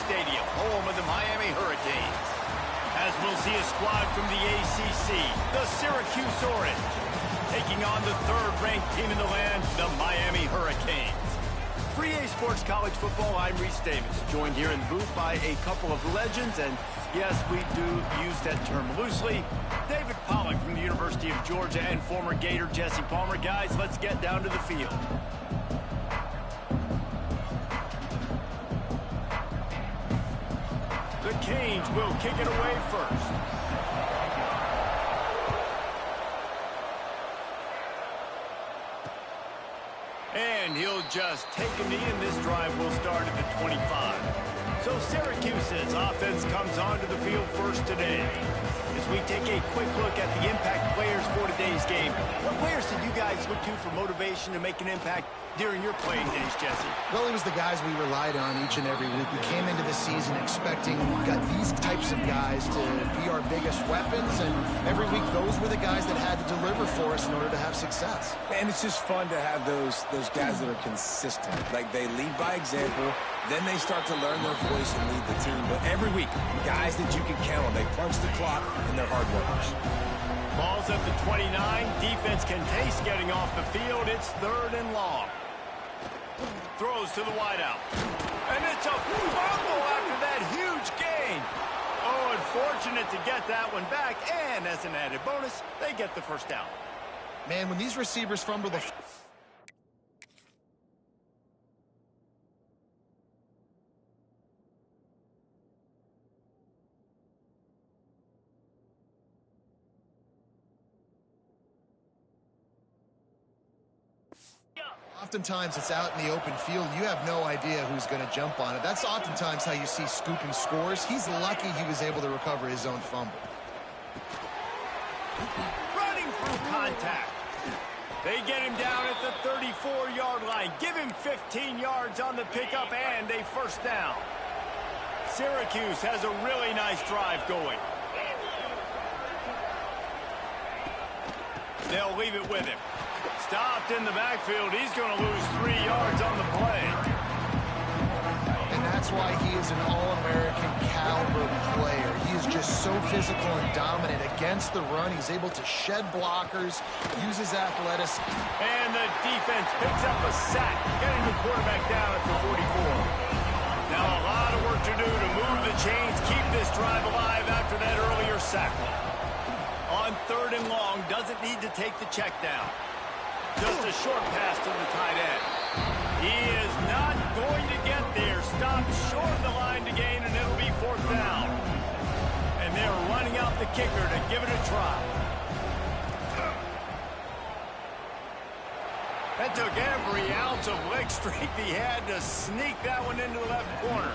Stadium, home of the Miami Hurricanes. As we'll see a squad from the ACC, the Syracuse Orange, taking on the third-ranked team in the land, the Miami Hurricanes. For EA Sports College Football, I'm Reese Davis, joined here in the booth by a couple of legends, and yes, we do use that term loosely. David Pollack from the University of Georgia and former Gator Jesse Palmer. Guys, let's get down to the field. The Canes will kick it away first. And he'll just take a knee, and this drive will start at the 25. So Syracuse's offense comes onto the field first today. As we take a quick look at the impact players for today's game, what players did you guys look to for motivation to make an impact during your playing days, Jesse? Well, it was the guys we relied on each and every week. We came into the season expecting we got these types of guys to be our biggest weapons, and every week those were the guys that had to deliver for us in order to have success. And it's just fun to have those guys that are consistent. Like, they lead by example, then they start to learn their voice and lead the team. But every week, guys that you can count on, they punch the clock, and they're hard workers. Ball's at the 29. Defense can taste getting off the field. It's 3rd and long. Throws to the wideout. And it's a fumble after that huge gain. Oh, unfortunate to get that one back. And as an added bonus, they get the first down. Man, when these receivers fumble the... Oftentimes, it's out in the open field. You have no idea who's going to jump on it. That's oftentimes how you see scooping scores. He's lucky he was able to recover his own fumble. Running through contact. They get him down at the 34-yard line. Give him 15 yards on the pickup and a first down. Syracuse has a really nice drive going. They'll leave it with him. Stopped in the backfield. He's going to lose 3 yards on the play. And that's why he is an All-American caliber player. He is just so physical and dominant against the run. He's able to shed blockers, use his athleticism. And the defense picks up a sack, getting the quarterback down at the 44. Now a lot of work to do to move the chains, keep this drive alive after that earlier sack. On 3rd and long, doesn't need to take the check down. Just a short pass to the tight end. He is not going to get there. Stopped short of the line to gain, and it'll be 4th down. And they're running out the kicker to give it a try. That took every ounce of leg strength he had to sneak that one into the left corner.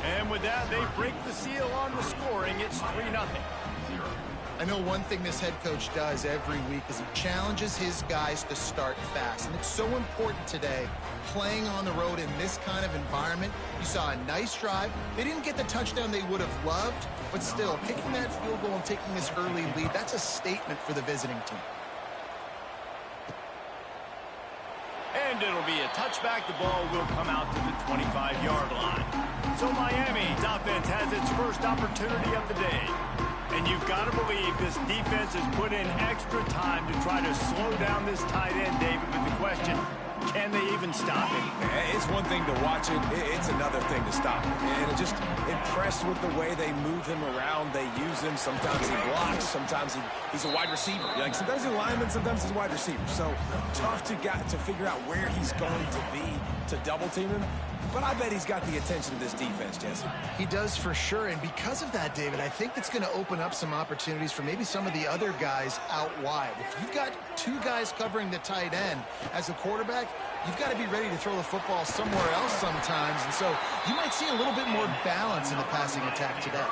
And with that, they break the seal on the scoring. It's 3-0. I know one thing this head coach does every week is he challenges his guys to start fast. And it's so important today, playing on the road in this kind of environment. You saw a nice drive. They didn't get the touchdown they would have loved, but still, kicking that field goal and taking this early lead, that's a statement for the visiting team. And it'll be a touchback. The ball will come out to the 25-yard line. So Miami's offense has its first opportunity of the day. And you've got to believe this defense has put in extra time to try to slow down this tight end, David, with the question, can they even stop it? It's one thing to watch it. It's another thing to stop it. And I'm just impressed with the way they move him around. They use him. Sometimes he blocks. Sometimes he's a wide receiver. Like, sometimes he's a lineman. Sometimes he's a wide receiver. So tough to figure out where he's going to be to double team him. But I bet he's got the attention of this defense, Jesse. He does for sure, and because of that, David, I think it's going to open up some opportunities for maybe some of the other guys out wide. If you've got 2 guys covering the tight end as a quarterback, you've got to be ready to throw the football somewhere else sometimes, and so you might see a little bit more balance in the passing attack today.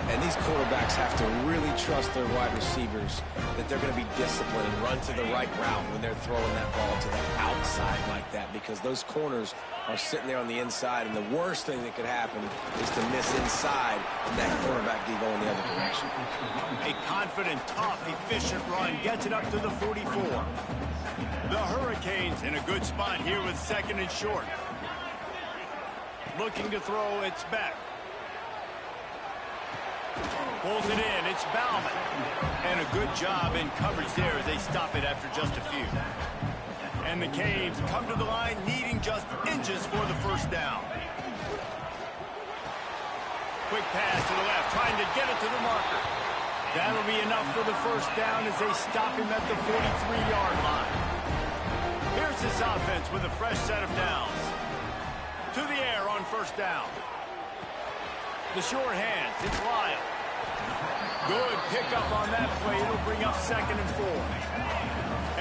And these quarterbacks have to really trust their wide receivers that they're going to be disciplined and run to the right route when they're throwing that ball to the outside like that, because those corners are sitting there on the inside, and the worst thing that could happen is to miss inside and that quarterback be going the other direction. A confident, tough, efficient run gets it up to the 44. The Hurricanes in a good spot here with 2nd and short. Looking to throw, it's back. Pulls it in, it's Bauman. And a good job in coverage there as they stop it after just a few. And the Caves come to the line needing just inches for the first down. Quick pass to the left, trying to get it to the marker. That'll be enough for the first down as they stop him at the 43-yard line. Here's this offense with a fresh set of downs. To the air on first down. The short hands, it's Lyle. Good pickup on that play. It'll bring up 2nd and 4.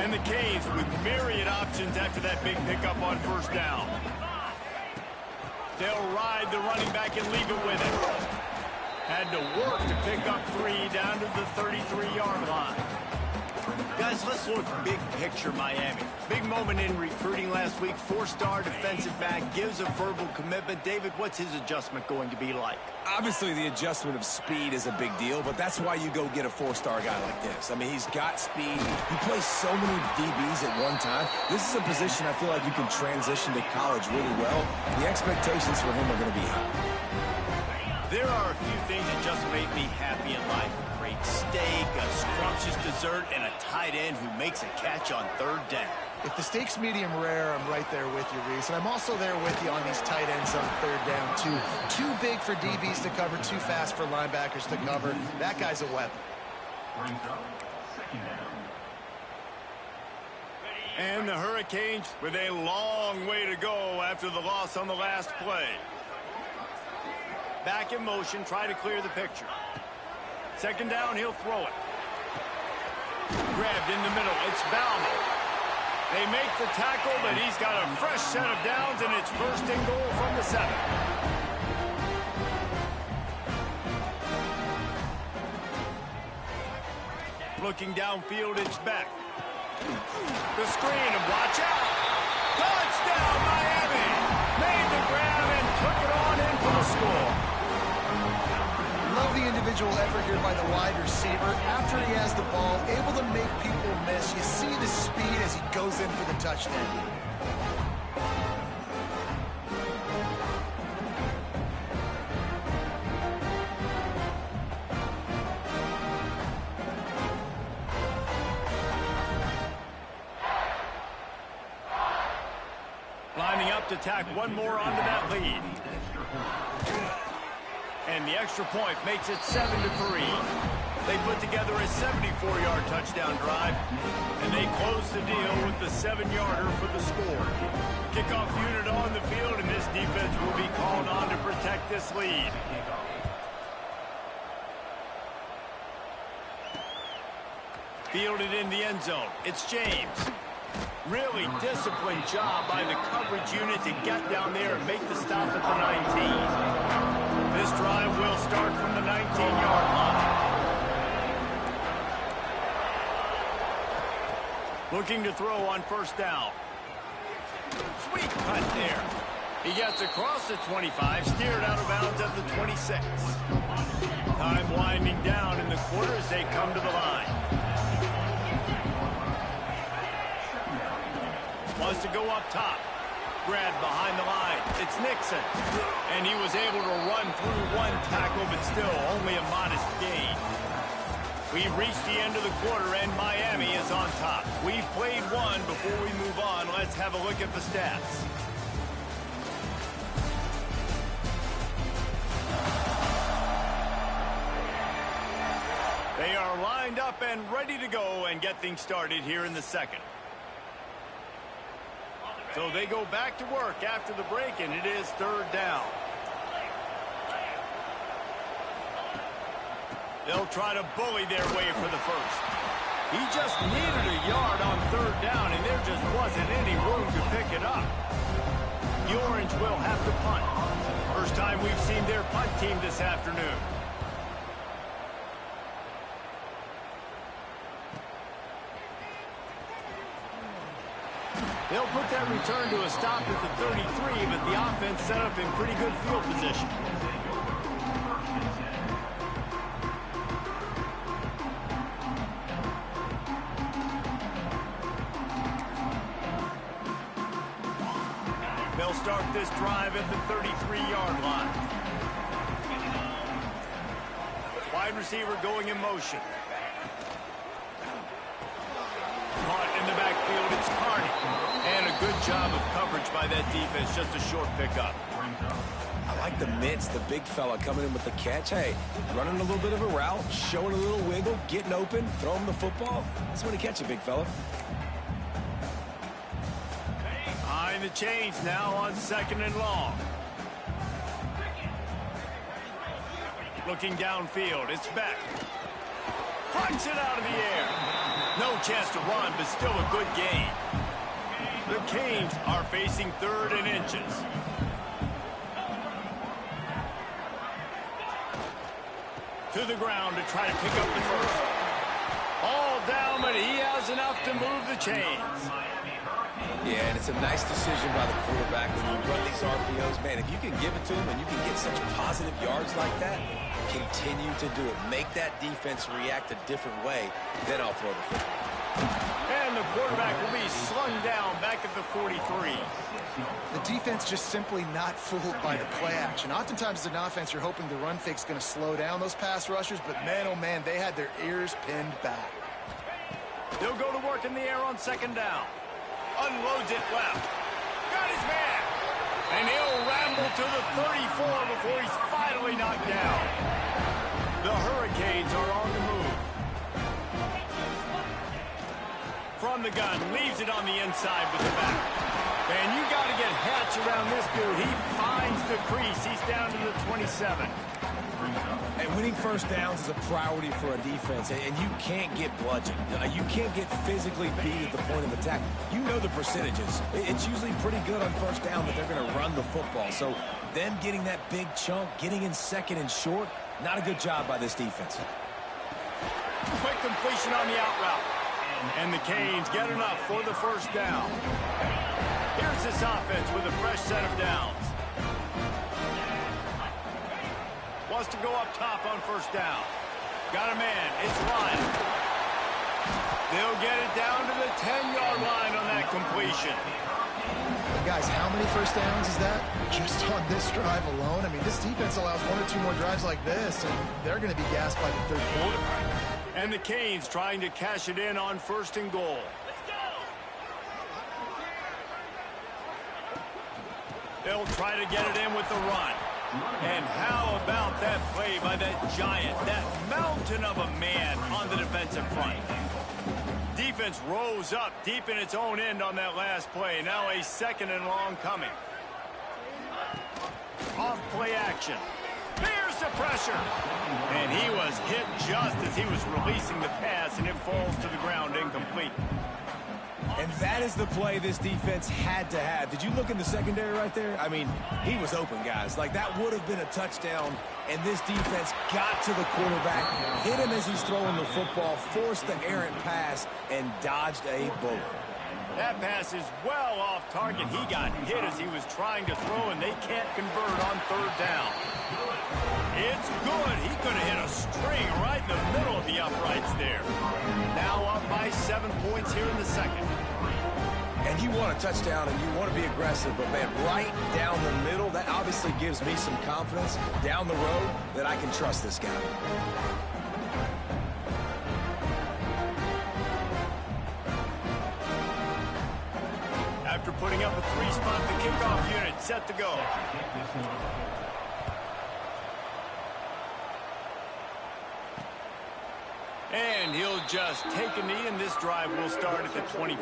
And the Caves with myriad options after that big pickup on first down. They'll ride the running back and leave it with it. Had to work to pick up 3 down to the 33-yard line. Guys, let's look big picture Miami. Big moment in recruiting last week. 4-star defensive back, gives a verbal commitment. David, what's his adjustment going to be like? Obviously, the adjustment of speed is a big deal, but that's why you go get a 4-star guy like this. I mean, he's got speed. He plays so many DBs at one time. This is a position I feel like you can transition to college really well. The expectations for him are going to be high. There are a few things that just make me happy in life. Great steak, a scrumptious dessert, and a tight end who makes a catch on 3rd down. If the steak's medium rare, I'm right there with you, Reese. And I'm also there with you on these tight ends on 3rd down, too. Too big for DBs to cover, too fast for linebackers to cover. That guy's a weapon. And the Hurricanes with a long way to go after the loss on the last play. Back in motion, try to clear the picture. 2nd down, he'll throw it. Grabbed in the middle, it's Bauman. They make the tackle, but he's got a fresh set of downs, and it's 1st and goal from the 7. Looking downfield, it's back. The screen, and watch out. Touchdown, Miami! Made the grab and took it on in for the score. Love the individual effort here by the wide receiver. After he has the ball, able to make people miss. You see the speed as he goes in for the touchdown. Lining up to tack one more onto that lead. And the extra point makes it 7-3. They put together a 74-yard touchdown drive, and they close the deal with the 7-yarder for the score. Kickoff unit on the field, and this defense will be called on to protect this lead. Fielded in the end zone. It's James. Really disciplined job by the coverage unit to get down there and make the stop at the 19. This drive will start from the 19-yard line. Looking to throw on first down. Sweet cut there. He gets across the 25, steered out of bounds at the 26. Time winding down in the quarter as they come to the line. Wants to go up top. Grabbed behind the line. It's Nixon. And he was able to run through one tackle, but still only a modest gain. We've reached the end of the quarter, and Miami is on top. We've played one. Before we move on, let's have a look at the stats. They are lined up and ready to go and get things started here in the second. So they go back to work after the break, and it is 3rd down. They'll try to bully their way for the first. He just needed a yard on 3rd down, and there just wasn't any room to pick it up. The Orange will have to punt. First time we've seen their punt team this afternoon. They'll put that return to a stop at the 33, but the offense set up in pretty good field position. They'll start this drive at the 33-yard line. Wide receiver going in motion. Caught in the backfield, it's Carney. And a good job of coverage by that defense, just a short pickup. I like the mitts, the big fella coming in with the catch. Hey, running a little bit of a route, showing a little wiggle, getting open, throwing the football. That's when he catch it, big fella. Behind the chains now on 2nd and long. Looking downfield, it's Beck. Punch it out of the air. No chance to run, but still a good gain. The Canes are facing 3rd and inches. To the ground to try to pick up the first. All down, but he has enough to move the chains. Yeah, and it's a nice decision by the quarterback when you run these RPOs. Man, if you can give it to him and you can get such positive yards like that, continue to do it. Make that defense react a different way, then I'll throw the football. And the quarterback will be slung down back at the 43. The defense just simply not fooled by the play action. Oftentimes as an offense, you're hoping the run fake's going to slow down those pass rushers, but man, oh man, they had their ears pinned back. They'll go to work in the air on 2nd down. Unloads it left. Got his man. And he'll ramble to the 34 before he's finally knocked down. The Hurricanes are on the move. From the gun, leaves it on the inside with the back. And you got to get Hatch around this dude. He finds the crease. He's down to the 27. And winning first downs is a priority for a defense, and you can't get bludgeoned. You can't get physically beat at the point of attack. You know the percentages. It's usually pretty good on first down that they're going to run the football. So them getting that big chunk, getting in 2nd and short, not a good job by this defense. Quick completion on the out route. And the Canes get enough for the first down. Here's this offense with a fresh set of downs. Wants to go up top on first down. Got a man. It's Ryan. They'll get it down to the 10-yard line on that completion. Guys, how many first downs is that? Just on this drive alone? I mean, this defense allows 1 or 2 more drives like this, and they're going to be gassed by the 3rd quarter. And the Canes trying to cash it in on 1st and goal. They'll try to get it in with the run. And how about that play by that giant, that mountain of a man on the defensive front? Defense rose up deep in its own end on that last play. Now a 2nd and long coming. Off play action. Here's the pressure. And he was hit just as he was releasing the pass, and it falls to the ground incomplete. And that is the play this defense had to have. Did you look in the secondary right there? I mean, he was open, guys. Like, that would have been a touchdown, and this defense got to the quarterback, hit him as he's throwing the football, forced the errant pass, and dodged a bullet. That pass is well off target. He got hit as he was trying to throw, and they can't convert on 3rd down. It's good. He could have hit a string right in the middle of the uprights there. Now up by 7 points here in the 2nd. And you want a touchdown and you want to be aggressive, but man, right down the middle, that obviously gives me some confidence down the road that I can trust this guy. After putting up a 3-spot, the kickoff unit set to go. And he'll just take a knee, and this drive will start at the 25.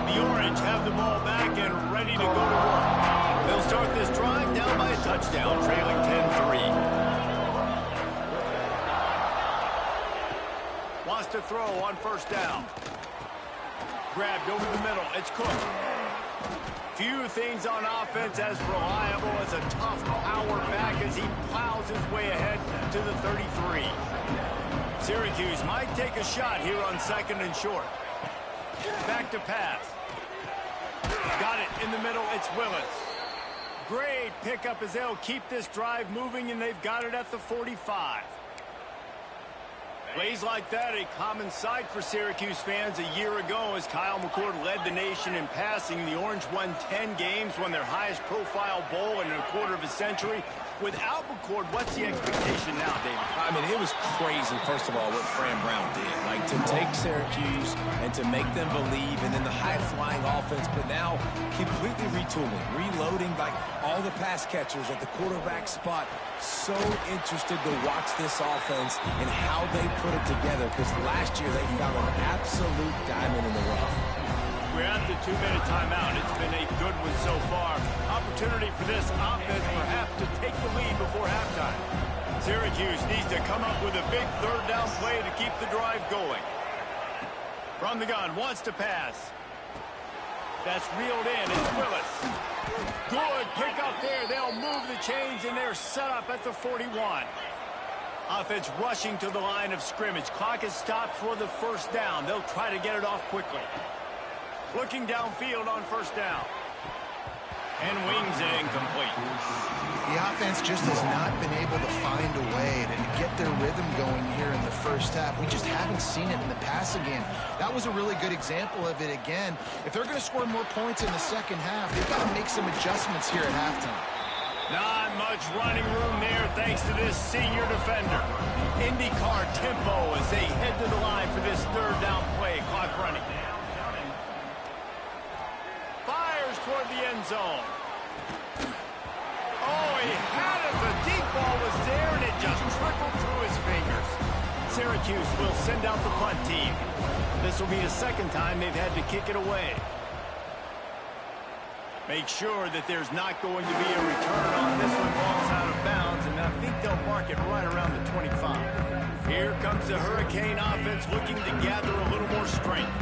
The Orange have the ball back and ready to go to work. They'll start this drive down by a touchdown, trailing 10-3. Wants to throw on first down. Grabbed over the middle. It's Cook. Few things on offense as reliable as a tough power back as he plows his way ahead to the 33. Syracuse might take a shot here on 2nd and short. Back to pass. Got it in the middle. It's Willis. Great pickup as they'll keep this drive moving, and they've got it at the 45. Plays like that, a common sight for Syracuse fans a year ago as Kyle McCord led the nation in passing. The Orange won 10 games, won their highest profile bowl in a quarter of a century. Without McCord, what's the expectation now, David? I mean, it was crazy, first of all, what Fran Brown did. Like, to take Syracuse and to make them believe, and then the high-flying offense, but now completely retooling, reloading, like all the pass catchers at the quarterback spot. So interested to watch this offense and how they put it together, because last year they found an absolute diamond in the rough. We're at the 2-minute timeout. It's been a good one so far. Opportunity for this offense perhaps to take the lead before halftime. Syracuse needs to come up with a big third down play to keep the drive going. From the gun, wants to pass. That's reeled in. It's Willis. Good pick up there. They'll move the chains, and they're set up at the 41. Offense rushing to the line of scrimmage. Clock is stopped for the first down. They'll try to get it off quickly. Looking downfield on first down. And wings it incomplete. The offense just has not been able to find a way to get their rhythm going here in the first half. We just haven't seen it in the passing game. That was a really good example of it again. If they're going to score more points in the second half, they've got to make some adjustments here at halftime. Not much running room there thanks to this senior defender. IndyCar tempo as they head to the line for this third down play. Clock running. Fires toward the end zone. Oh, he had it. The deep ball was there, and it just trickled through his fingers. Syracuse will send out the punt team. This will be the second time they've had to kick it away. Make sure that there's not going to be a return on this one. Ball's out of bounds, and I think they'll mark it right around the 25. Here comes the Hurricane offense looking to gather a little more strength.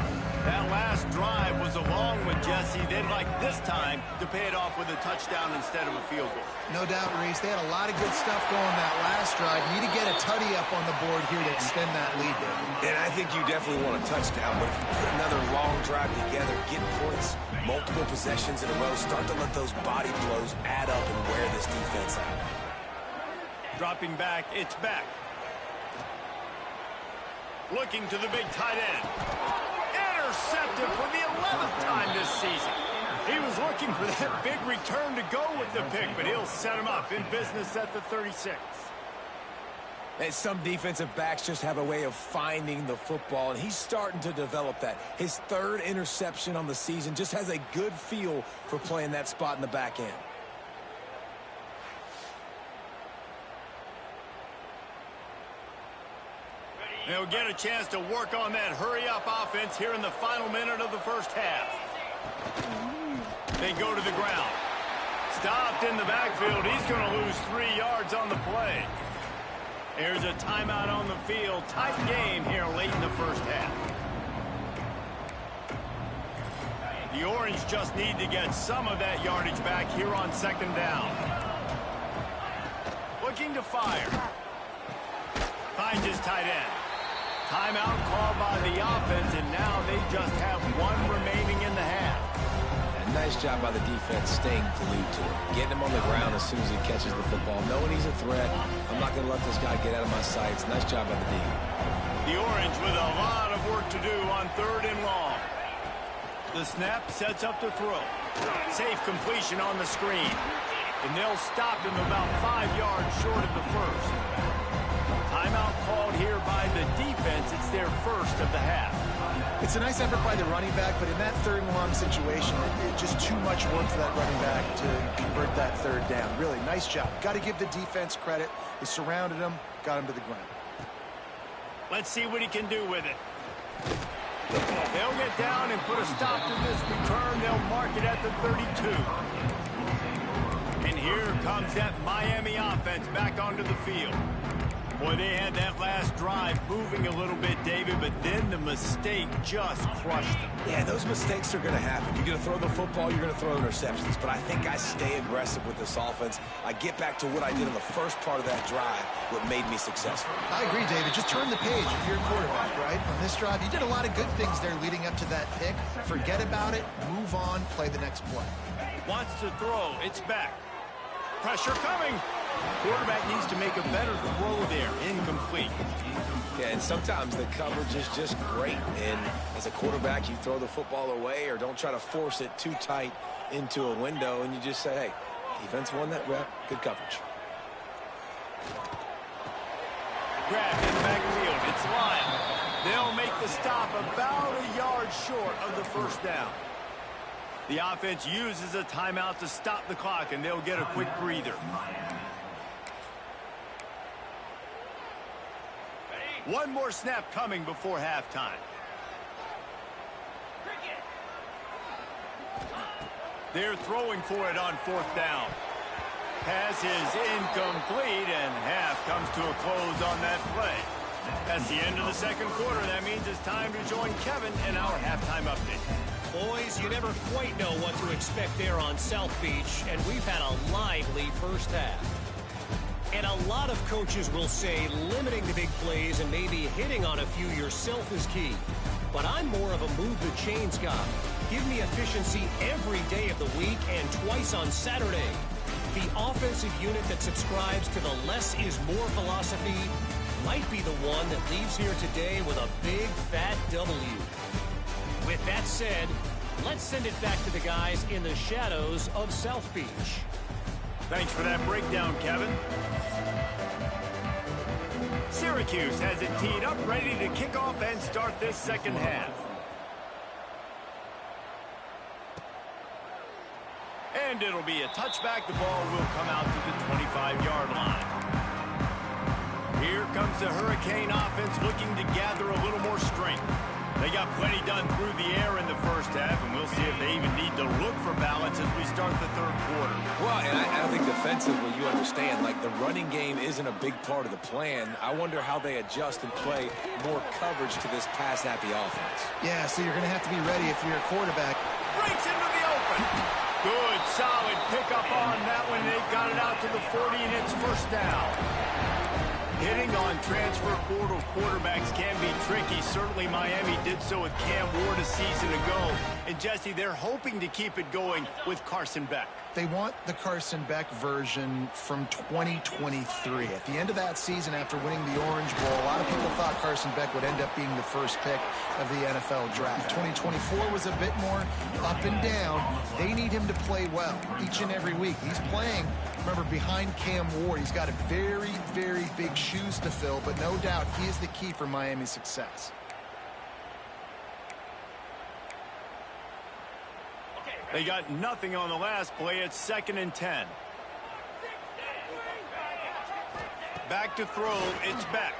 That last drive was a long one, Jesse. They'd like this time to pay it off with a touchdown instead of a field goal. No doubt, Reese. They had a lot of good stuff going that last drive. Need to get a tutty up on the board here to extend that lead, David. And I think you definitely want a touchdown, but if you put another long drive together, get points, multiple possessions in a row, start to let those body blows add up and wear this defense out. Dropping back, it's back. Looking to the big tight end. Intercepted for the 11th time this season. He was looking for that big return to go with the pick, but he'll set him up in business at the 36. And some defensive backs just have a way of finding the football, and he's starting to develop that. His third interception on the season, just has a good feel for playing that spot in the back end. They'll get a chance to work on that hurry-up offense here in the final minute of the first half. They go to the ground. Stopped in the backfield. He's going to lose 3 yards on the play. There's a timeout on the field. Tight game here late in the first half. The Orange just need to get some of that yardage back here on second down. Looking to fire. Finds his tight end. Timeout called by the offense, and now they just have one remaining in the half. And nice job by the defense staying glued to it. Getting him on the ground as soon as he catches the football. Knowing he's a threat, I'm not going to let this guy get out of my sights. Nice job by the D. The Orange with a lot of work to do on third and long. The snap sets up the throw. Safe completion on the screen. And they'll stop him about 5 yards short of the first. Timeout called here by the defense. It's their first of the half. It's a nice effort by the running back, but in that third and long situation, it's just too much work for that running back to convert that third down. Really, nice job. Got to give the defense credit. They surrounded him, got him to the ground. Let's see what he can do with it. They'll get down and put a stop to this return. They'll mark it at the 32. And here comes that Miami offense back onto the field. Boy, they had that last drive moving a little bit, David, but then the mistake just crushed them. Yeah, those mistakes are going to happen. You're going to throw the football, you're going to throw interceptions, but I think I stay aggressive with this offense. I get back to what I did in the first part of that drive, what made me successful. I agree, David. Just turn the page if you're a quarterback, right? On this drive, you did a lot of good things there leading up to that pick. Forget about it, move on, play the next play. Wants to throw, it's back. Pressure coming. Quarterback needs to make a better throw there. Incomplete. Yeah, and sometimes the coverage is just great. And as a quarterback, you throw the football away or don't try to force it too tight into a window, and you just say, hey, defense won that rep. Good coverage. Grabbed in the backfield. It's Lyle. They'll make the stop about a yard short of the first down. The offense uses a timeout to stop the clock, and they'll get a quick breather. One more snap coming before halftime. They're throwing for it on fourth down. Pass is incomplete, and half comes to a close on that play. That's the end of the second quarter. That means it's time to join Kevin in our halftime update. Boys, you never quite know what to expect there on South Beach, and we've had a lively first half. And a lot of coaches will say limiting the big plays and maybe hitting on a few yourself is key. But I'm more of a move the chains guy. Give me efficiency every day of the week and twice on Saturday. The offensive unit that subscribes to the less is more philosophy might be the one that leaves here today with a big fat W. With that said, let's send it back to the guys in the shadows of South Beach. Thanks for that breakdown, Kevin. Syracuse has it teed up, ready to kick off and start this second half. And it'll be a touchback. The ball will come out to the 25-yard line. Here comes the Hurricane offense looking to gather a little more strength. They got plenty done through the air in the first half, and we'll see if they even need to look for balance as we start the third quarter. Well, and I think defensively, you understand, like the running game isn't a big part of the plan. I wonder how they adjust and play more coverage to this pass-happy offense. Yeah, so you're going to have to be ready if you're a quarterback. Breaks into the open. Good, solid pickup on that one. They've got it out to the 40, and it's first down. Hitting on transfer portal quarterbacks can be tricky. Certainly Miami did so with Cam Ward a season ago. And Jesse, they're hoping to keep it going with Carson Beck. They want the Carson Beck version from 2023. At the end of that season, after winning the Orange Bowl, a lot of people thought Carson Beck would end up being the first pick of the NFL draft. 2024 was a bit more up and down. They need him to play well each and every week. He's playing, remember, behind Cam Ward. He's got a very, very big shoes to fill, but no doubt he is the key for Miami's success. They got nothing on the last play. It's 2nd and 10. Back to throw. It's Beck.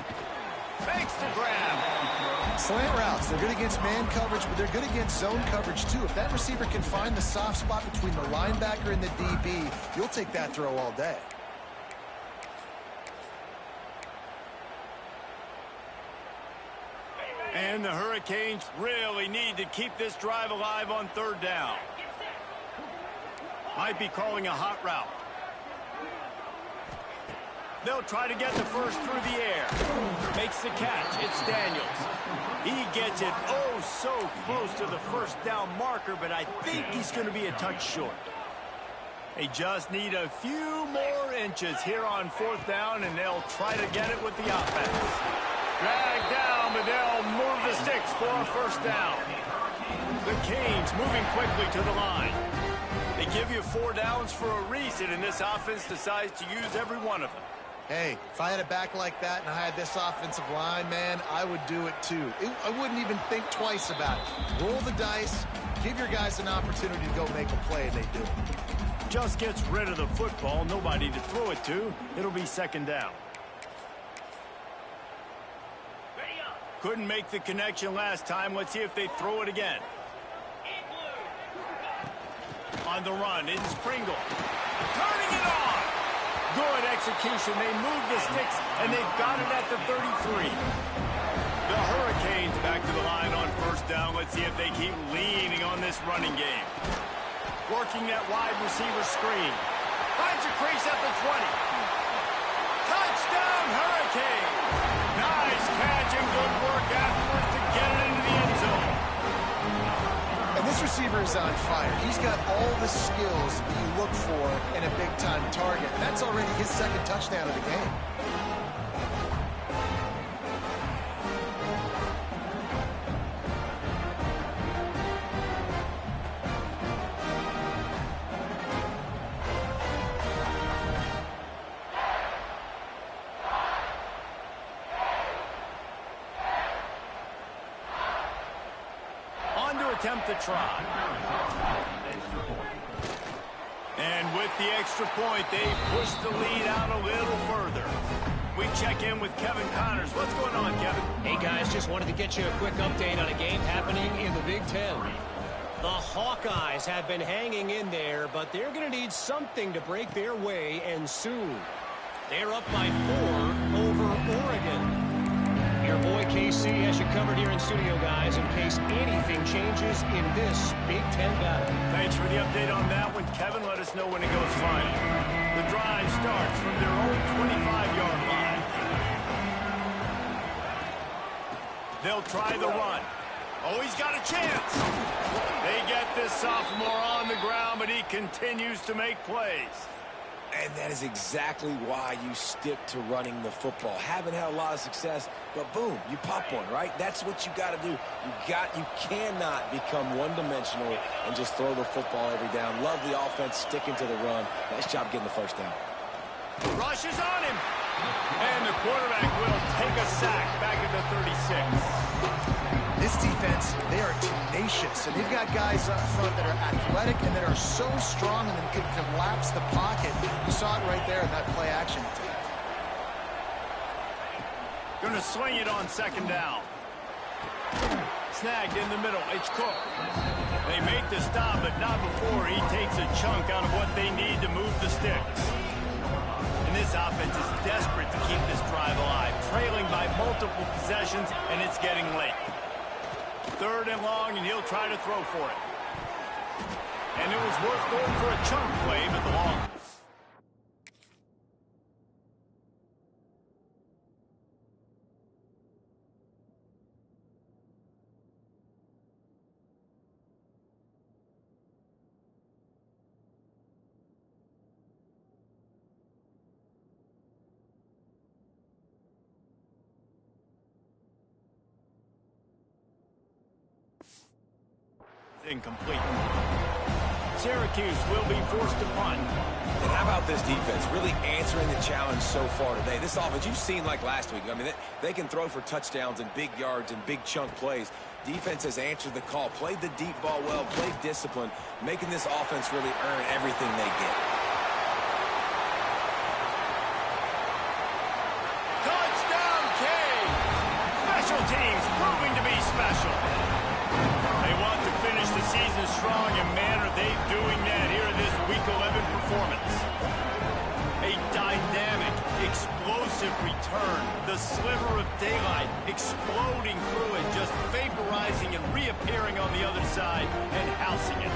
Fakes the grab. Slant routes. They're good against man coverage, but they're good against zone coverage, too. If that receiver can find the soft spot between the linebacker and the DB, you'll take that throw all day. And the Hurricanes really need to keep this drive alive on third down. Might be calling a hot route. They'll try to get the first through the air. Makes the catch. It's Daniels. He gets it oh so close to the first down marker, but I think he's going to be a touch short. They just need a few more inches here on fourth down, and they'll try to get it with the offense. Dragged down, but they'll move the sticks for a first down. The Canes moving quickly to the line. They give you 4 downs for a reason, and this offense decides to use every one of them. Hey, if I had a back like that and I had this offensive line, man, I would do it too. I wouldn't even think twice about it. Roll the dice, give your guys an opportunity to go make a play, and they do it. Just gets rid of the football, nobody to throw it to. It'll be 2nd down. Couldn't make the connection last time. Let's see if they throw it again. On the run, it's Pringle. Turning it on. Good execution. They move the sticks, and they've got it at the 33. The Hurricanes back to the line on first down. Let's see if they keep leaning on this running game. Working that wide receiver screen. Finds a crease at the 20. Touchdown, Hurricane. Nice catch and good work afterwards to get it into the end zone. And this receiver is on fire. He's got all the skills that you look for in a big-time target. That's already his second touchdown of the game. Attempt to try. And with the extra point, they push the lead out a little further. We check in with Kevin Connors. What's going on, Kevin? Hey, guys, just wanted to get you a quick update on a game happening in the Big Ten. The Hawkeyes have been hanging in there, but they're going to need something to break their way, and soon. They're up by 4 over Oregon. Your boy KC has you covered here in studio, guys, in case anything changes in this Big Ten battle. Thanks for the update on that one, Kevin. Let us know when it goes final. The drive starts from their own 25-yard line. They'll try the run. Oh, he's got a chance. They get this sophomore on the ground, but he continues to make plays. And that is exactly why you stick to running the football. Haven't had a lot of success, but boom, you pop one, right? That's what you got to do. You cannot become one-dimensional and just throw the football every down. Love the offense, sticking to the run. Nice job getting the first down. Rush is on him. And the quarterback will take a sack back at the 36. This defense, they are tenacious, and they've got guys up front that are athletic and that are so strong and that can collapse the pocket. You saw it right there in that play action attempt. Going to swing it on second down. Snagged in the middle. It's Cook. They make the stop, but not before he takes a chunk out of what they need to move the sticks. And this offense is desperate to keep this drive alive, trailing by multiple possessions, and it's getting late. 3rd and long, and he'll try to throw for it. And it was worth going for a chunk play, but the long. Incomplete. Syracuse will be forced to punt. And how about this defense really answering the challenge so far today? This offense, you've seen like last week. I mean, they can throw for touchdowns and big yards and big chunk plays. Defense has answered the call, played the deep ball well, played discipline, making this offense really earn everything they get. Touchdown, Canes! Special teams proving to be special. They want to finish the season strong, and man, are they doing that here in this Week 11 performance. A dynamic, explosive return. The sliver of daylight exploding through and just vaporizing and reappearing on the other side and housing it.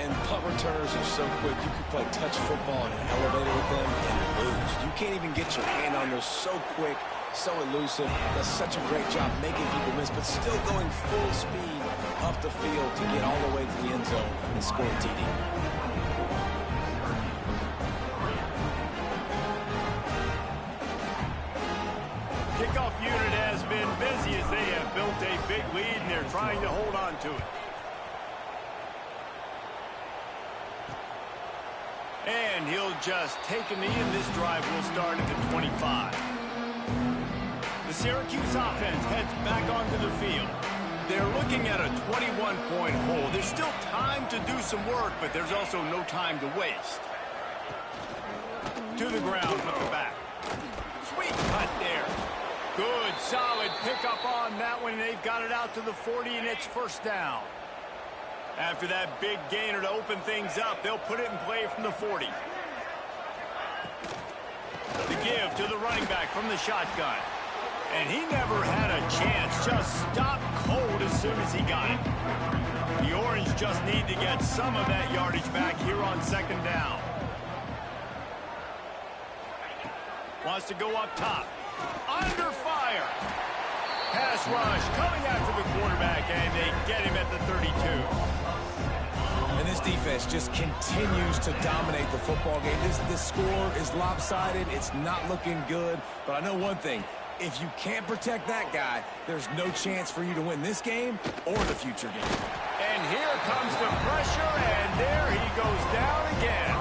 And punt returners are so quick. You can play touch football in an elevator with them and lose. You can't even get your hand on those. So quick, so elusive. Does such a great job making people miss, but still going full speed up the field to get all the way to the end zone and score a TD. Kickoff unit has been busy as they have built a big lead, and they're trying to hold on to it. And he'll just take a knee, and this drive will start at the 25. The Syracuse offense heads back onto the field. They're looking at a 21-point hole. There's still time to do some work, but there's also no time to waste. To the ground with the back. Sweet cut there. Good, solid pickup on that one. They've got it out to the 40, and it's first down. After that big gainer to open things up, they'll put it in play from the 40. The give to the running back from the shotgun. And he never had a chance. Just stopped cold as soon as he got it. The Orange just need to get some of that yardage back here on second down. Wants to go up top. Under fire. Pass rush coming after the quarterback, and they get him at the 32. defense just continues to dominate the football game. This score is lopsided. It's not looking good. But I know one thing. If you can't protect that guy, there's no chance for you to win this game or the future game. And here comes the pressure, and there he goes down again.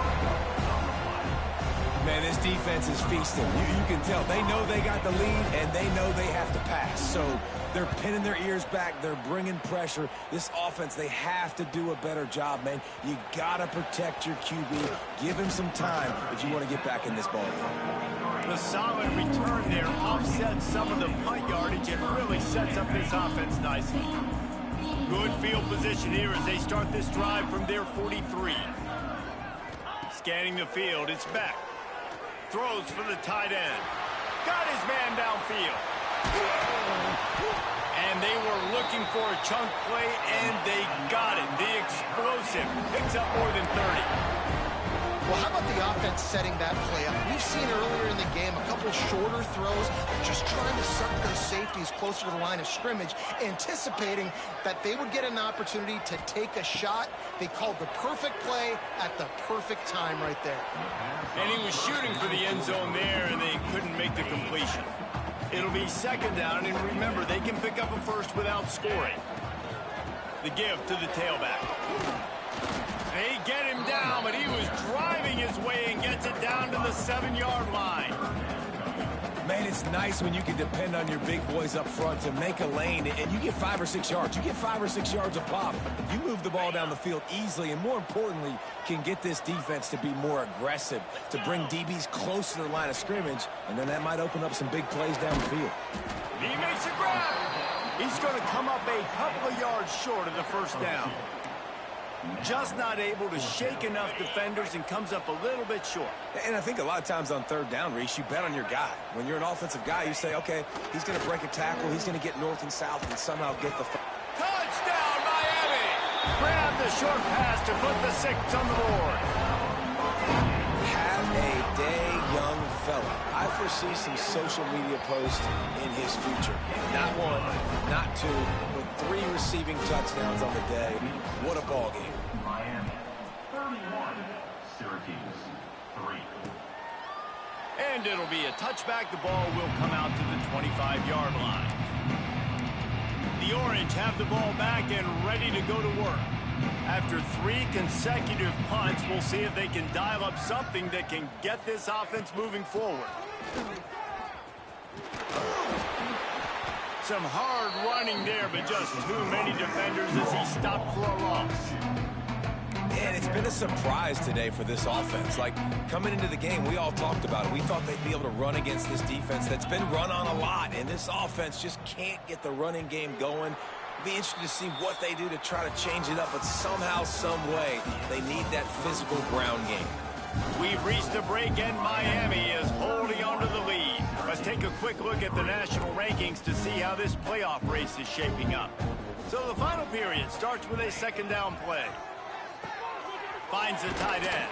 Man, this defense is feasting. You can tell. They know they got the lead, and they know they have to pass. So they're pinning their ears back. They're bringing pressure. This offense, they have to do a better job, man. You got to protect your QB. Give him some time if you want to get back in this ball game. The solid return there offsets some of the punt yardage and really sets up this offense nicely. Good field position here as they start this drive from their 43. Scanning the field, it's back. Throws for the tight end. Got his man downfield. And they were looking for a chunk play, and they got it. The explosive picks up more than 30. Well, how about the offense setting that play up? We've seen earlier in the game a couple shorter throws, just trying to suck those safeties closer to the line of scrimmage, anticipating that they would get an opportunity to take a shot. They called the perfect play at the perfect time right there. And he was shooting for the end zone there, and they couldn't make the completion. It'll be second down, and remember, they can pick up a first without scoring. The give to the tailback. They get him down, but he was driving his way and gets it down to the 7-yard line. Man, it's nice when you can depend on your big boys up front to make a lane, and you get 5 or 6 yards. You get 5 or 6 yards a pop. You move the ball down the field easily, and more importantly, can get this defense to be more aggressive, to bring DBs close to the line of scrimmage, and then that might open up some big plays down the field. He makes a grab. He's going to come up a couple of yards short of the first down. Just not able to shake enough defenders and comes up a little bit short. And I think a lot of times on third down, Reese, you bet on your guy. When you're an offensive guy, you say, okay, he's going to break a tackle, he's going to get north and south and somehow get the... Touchdown, Miami! Grab the short pass to put the 6 on the board. Have a day, young fella. I foresee some social media posts in his future. Not 1, not 2, but 3 receiving touchdowns on the day. What a ball game. Miami, 31, Syracuse, 3. And it'll be a touchback. The ball will come out to the 25-yard line. The Orange have the ball back and ready to go to work. After 3 consecutive punts, we'll see if they can dial up something that can get this offense moving forward. Some hard running there, but just too many defenders as he stopped for a loss. And it's been a surprise today for this offense. Like, coming into the game, we all talked about it. We thought they'd be able to run against this defense that's been run on a lot, and this offense just can't get the running game going. Be interested to see what they do to try to change it up, but somehow, some way, they need that physical ground game. We've reached a break, and Miami is holding on to the lead. Let's take a quick look at the national rankings to see how this playoff race is shaping up. So the final period starts with a second down play. Finds the tight end.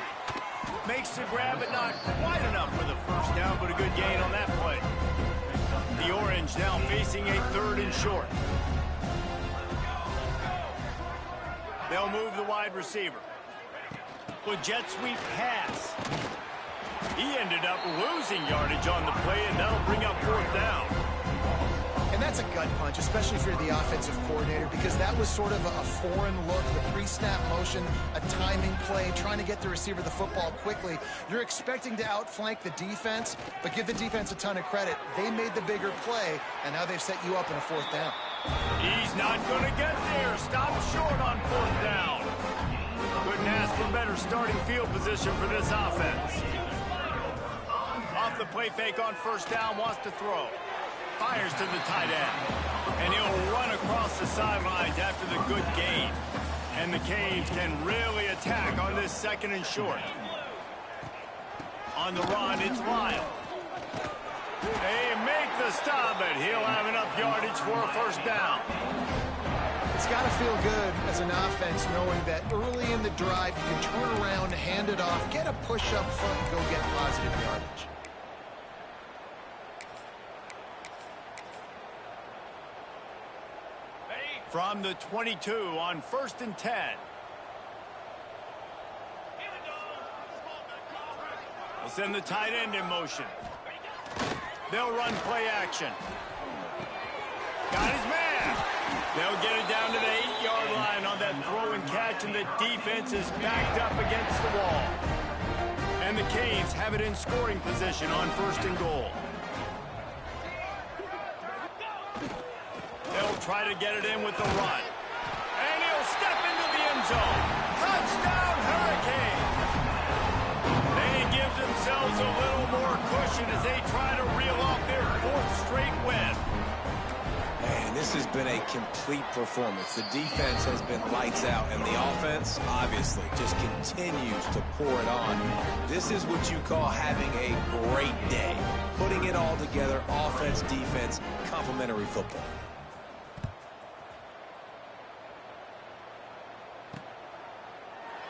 Makes the grab, but not quite enough for the first down, but a good gain on that play. The Orange now facing a 3rd and short. They'll move the wide receiver. With jet sweep pass. He ended up losing yardage on the play, and that'll bring up 4th down. And that's a gut punch, especially if you're the offensive coordinator, because that was sort of a foreign look, the pre-snap motion, a timing play, trying to get the receiver the football quickly. You're expecting to outflank the defense, but give the defense a ton of credit. They made the bigger play, and now they've set you up in a 4th down. He's not going to get there. Stop short on 4th down. Couldn't ask for better starting field position for this offense. Off the play fake on 1st down, wants to throw. Fires to the tight end. And he'll run across the sidelines after the good gain. And the Canes can really attack on this 2nd and short. On the run, it's Lyle. They make the stop, but he'll have enough yardage for a 1st down. It's got to feel good as an offense knowing that early in the drive you can turn around, hand it off, get a push up front, and go get positive yardage. From the 22 on 1st and 10. They'll send the tight end in motion. They'll run play action. Got his man. They'll get it down to the 8-yard line on that throw and catch, and the defense is backed up against the wall. And the Canes have it in scoring position on 1st and goal. They'll try to get it in with the run. And he'll step into the end zone. Touchdown, Hurricanes! They give themselves a little more cushion as they try to reel off their 4th straight win. Man, this has been a complete performance. The defense has been lights out, and the offense, obviously, just continues to pour it on. This is what you call having a great day. Putting it all together, offense, defense, complementary football.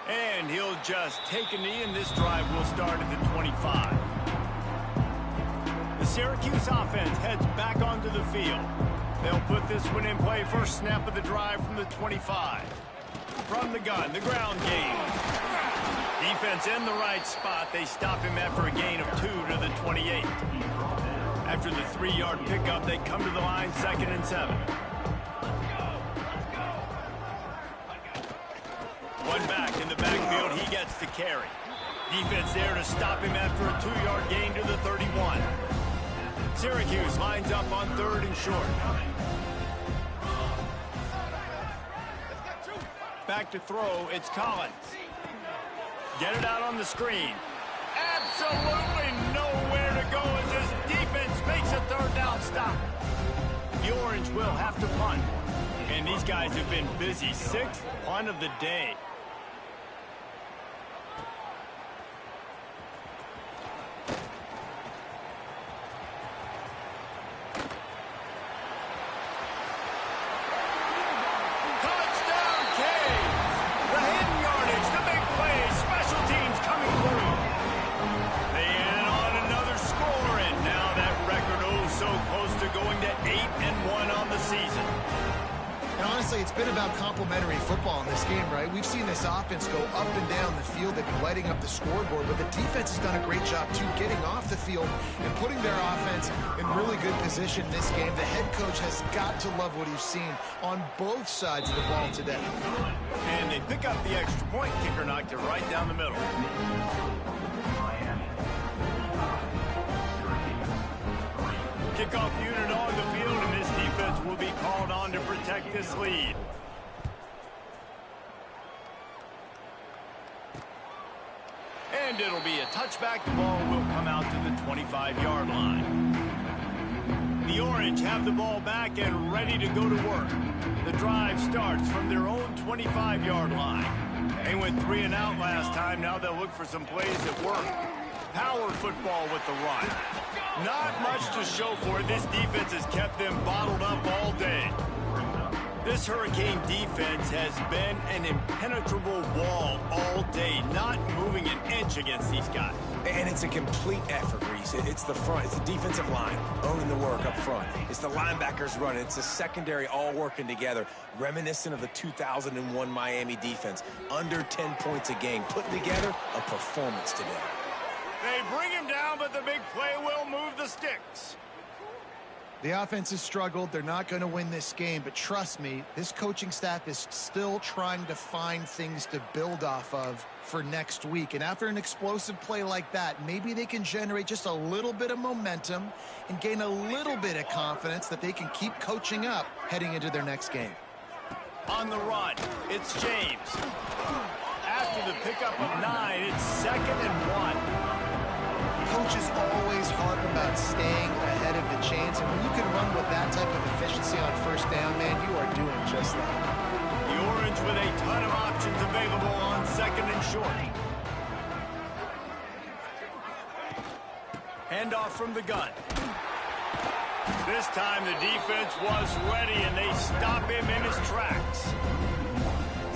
And he'll just take a knee, and this drive will start at the 25. The Syracuse offense heads back onto the field. They'll put this one in play. First snap of the drive from the 25. From the gun, the ground game. Defense in the right spot. They stop him after a gain of 2 to the 28. After the 3-yard pickup, they come to the line 2nd and 7. One back in the backfield. He gets the carry. Defense there to stop him after a 2-yard gain to the 31. Syracuse lines up on 3rd and short. Back to throw, it's Collins. Get it out on the screen. Absolutely nowhere to go as this defense makes a 3rd down stop. The Orange will have to punt. And these guys have been busy. 6th punt of the day. It's been about complementary football in this game, right? We've seen this offense go up and down the field. They've been lighting up the scoreboard, but the defense has done a great job, too, getting off the field and putting their offense in really good position in this game. The head coach has got to love what he's seen on both sides of the ball today. And they pick up the extra point. Kicker knocked it right down the middle. Kickoff unit on the field, and this defense will be called on to protect this lead. And it'll be a touchback. The ball will come out to the 25-yard line. The Orange have the ball back and ready to go to work. The drive starts from their own 25-yard line. They went 3 and out last time. Now they'll look for some plays that work. Power football with the run. Not much to show for it. This defense has kept them bottled up all day. This Hurricane defense has been an impenetrable wall all day, not moving an inch against these guys. And it's a complete effort, Reese. It's the front. It's the defensive line owning the work up front. It's the linebackers running. It's the secondary all working together, reminiscent of the 2001 Miami defense. Under 10 points a game, putting together a performance today. They bring him down, but the big play will move the sticks. The offense has struggled. They're not going to win this game, but trust me, this coaching staff is still trying to find things to build off of for next week. And after an explosive play like that, maybe they can generate just a little bit of momentum and gain a little bit of confidence that they can keep coaching up heading into their next game. On the run, it's James. After the pickup of 9, it's 2nd and 1. Coaches always harp about staying ahead of the chains, and when you can run with that type of efficiency on 1st down, man, you are doing just that. The Orange with a ton of options available on 2nd and short. Handoff from the gun. This time the defense was ready, and they stop him in his tracks.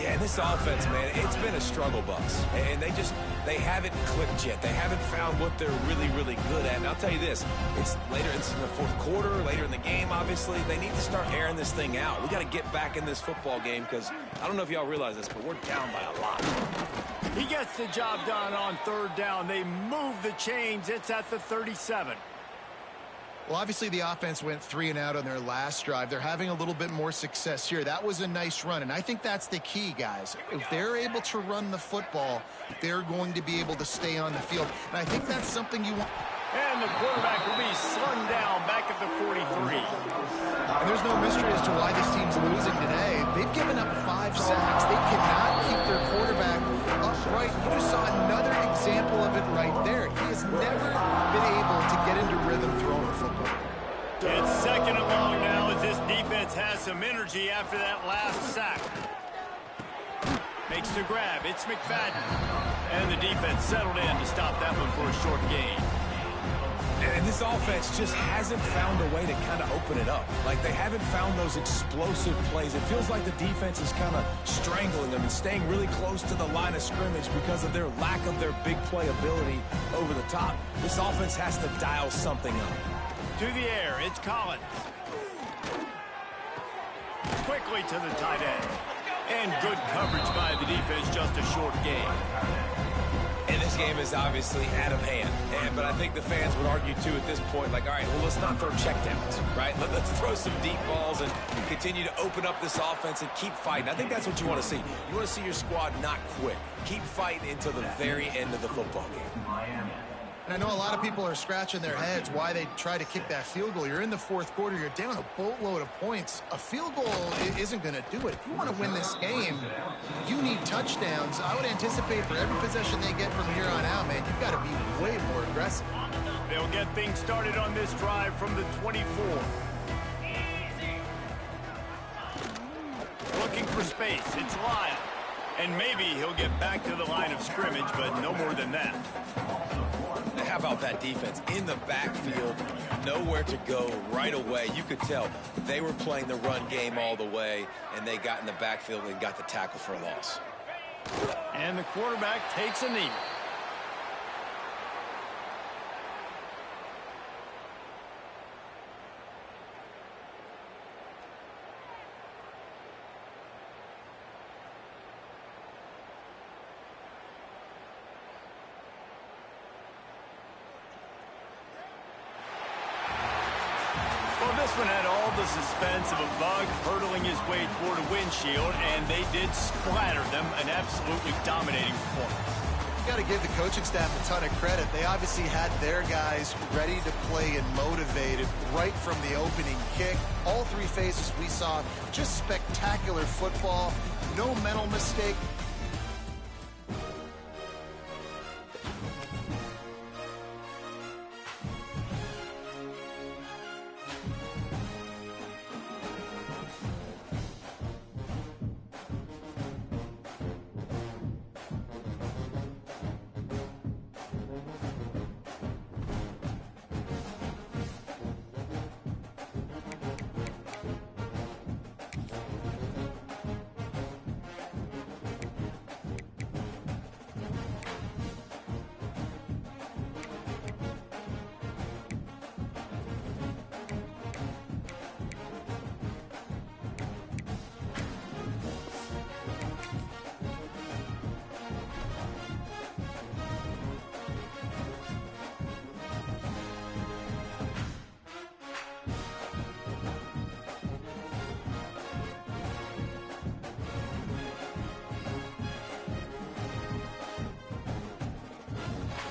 Yeah, and this offense, man, it's been a struggle bus. And they haven't clicked yet. They haven't found what they're really, really good at. And I'll tell you this, it's in the 4th quarter, later in the game, obviously. They need to start airing this thing out. We got to get back in this football game because I don't know if y'all realize this, but we're down by a lot. He gets the job done on third down. They move the chains. It's at the 37. Well, obviously the offense went 3 and out on their last drive. They're having a little bit more success here. That was a nice run, and I think that's the key, guys. If they're able to run the football, they're going to be able to stay on the field. And I think that's something you want. And the quarterback will be slung down back at the 43. And there's no mystery as to why this team's losing today. They've given up 5 sacks. They cannot keep their quarterback upright. You just saw another example of it right there. He has never been able to get into rhythm throwing the football. It's second and long now as this defense has some energy after that last sack. Makes the grab. It's McFadden. And the defense settled in to stop that one for a short gain. And this offense just hasn't found a way to kind of open it up. Like, they haven't found those explosive plays. It feels like the defense is kind of strangling them and staying really close to the line of scrimmage because of their lack of their big play ability over the top. This offense has to dial something up. To the air, it's Collins. Quickly to the tight end. And good coverage by the defense, just a short gain. And this game is obviously out of hand. But I think the fans would argue, too, at this point, like, all right, well, let's not throw checkdowns, right? Let's throw some deep balls and continue to open up this offense and keep fighting. I think that's what you want to see. You want to see your squad not quit. Keep fighting until the very end of the football game. And I know a lot of people are scratching their heads why they try to kick that field goal. You're in the fourth quarter. You're down a boatload of points. A field goal isn't going to do it. If you want to win this game, you need touchdowns. I would anticipate for every possession they get from here on out, man, you've got to be way more aggressive. They'll get things started on this drive from the 24. Looking for space. It's Lyle. And maybe he'll get back to the line of scrimmage, but no more than that. How about that defense in the backfield, nowhere to go right away? You could tell they were playing the run game all the way, and they got in the backfield and got the tackle for a loss. And the quarterback takes a knee. This one had all the suspense of a bug hurtling his way toward a windshield, and they did splatter them. An absolutely dominating performance. You got to give the coaching staff a ton of credit. They obviously had their guys ready to play and motivated right from the opening kick. All 3 phases we saw, just spectacular football. No mental mistake,